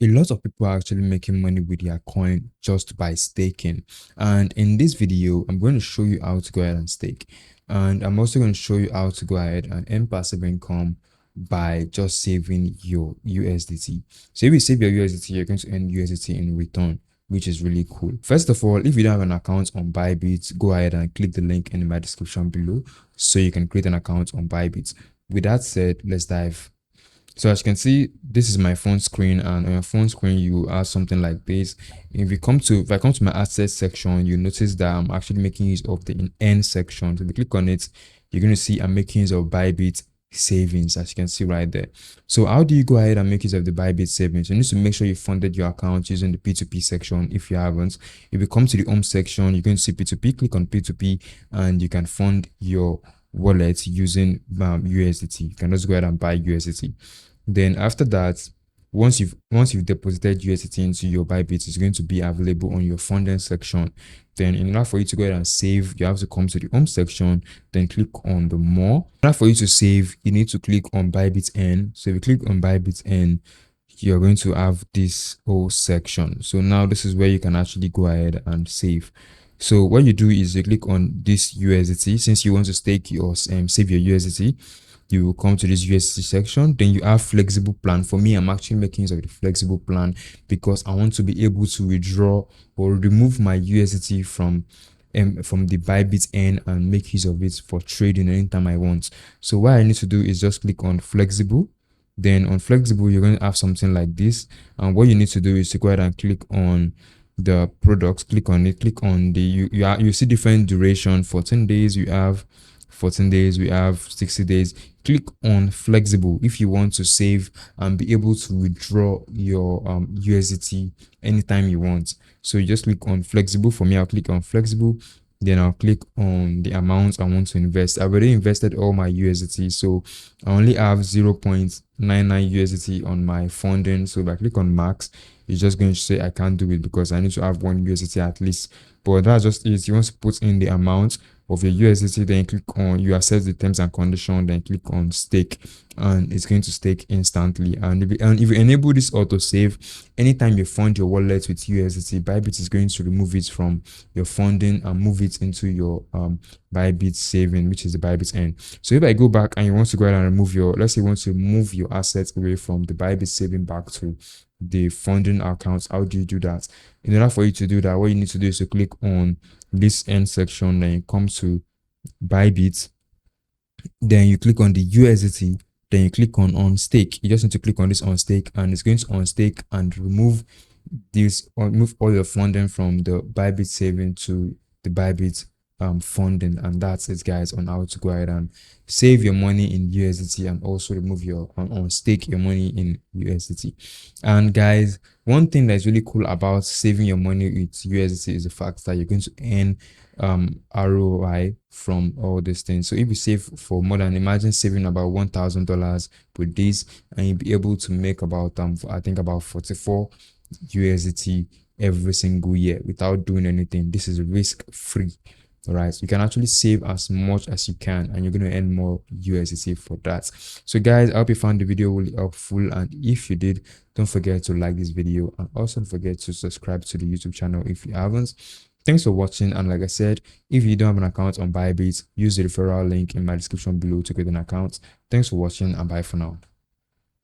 A lot of people are actually making money with their coin just by staking. And in this video, I'm going to show you how to go ahead and stake. And I'm also going to show you how to go ahead and earn passive income by just saving your USDT. So if you save your USDT, you're going to earn USDT in return, which is really cool. First of all, if you don't have an account on Bybit, go ahead and click the link in my description below so you can create an account on Bybit. With that said, let's dive. So as you can see, this is my phone screen, and on your phone screen you have something like this. If I come to my assets section, you notice that I'm actually making use of the end section. So if you click on it, you're going to see I'm making use of Bybit savings, as you can see right there. So how do you go ahead and make use of the Bybit savings? You need to make sure you funded your account using the P2P section. If you haven't, if you come to the home section, you're going to see P2P. Click on P2P and you can fund your wallet using USDT. You can just go ahead and buy USDT. Then after that, once you've deposited USDT into your Bybit, it's going to be available on your funding section. Then in order for you to go ahead and save, you have to come to the home section, then click on the more. In order for you to save, you need to click on Bybit N. So if you click on Bybit N, you're going to have this whole section. So now this is where you can actually go ahead and save. So what you do is you click on this USDT. Since you want to stake your save your USDT, you will come to this USDT section. Then you have flexible plan. For me, I'm actually making use of the flexible plan because I want to be able to withdraw or remove my USDT from the Bybit N and make use of it for trading anytime I want. So what I need to do is just click on flexible. Then on flexible, you're going to have something like this. And what you need to do is to go ahead and click on the products, click on it, click on the you see different duration. 14 days you have, 14 days we have, 60 days. Click on flexible if you want to save and be able to withdraw your USDT anytime you want. So you just click on flexible. For me, I'll click on flexible, then I'll click on the amount I want to invest. I've already invested all my USDT, so I only have 0.99 USDT on my funding. So if I click on max, it's just going to say I can't do it because I need to have 1 USDT at least. But that's just it. You want to put in the amount of your USDT, then click on, you accept the terms and conditions, then click on stake, and it's going to stake instantly. And if you enable this auto save, anytime you fund your wallet with USDT, Bybit is going to remove it from your funding and move it into your Bybit saving, which is the Bybit N. So if I go back and you want to go ahead and remove your, let's say you want to move your assets away from the Bybit saving back to the funding accounts, how do you do that? In order for you to do that, what you need to do is to click on this end section, then you come to Bybit, then you click on the USDT, then you click on stake. You just need to click on this on stake, and it's going to on stake and remove this, or move all your funding from the Bybit saving to the Bybit funding. And that's it, guys, on how to go ahead and save your money in USDT and also remove your on stake your money in USDT. And guys, one thing that's really cool about saving your money with USDT is the fact that you're going to earn ROI from all these things. So if you save for more than, imagine saving about $1,000 per day, and you'll be able to make about I think about 44 USDT every single year without doing anything. This is risk free. All right, so you can actually save as much as you can, and you're going to earn more USDT for that. So guys, I hope you found the video really helpful, and if you did, don't forget to like this video, and also don't forget to subscribe to the YouTube channel if you haven't. Thanks for watching, and like I said, if you don't have an account on Bybit, use the referral link in my description below to get an account. Thanks for watching, and bye for now.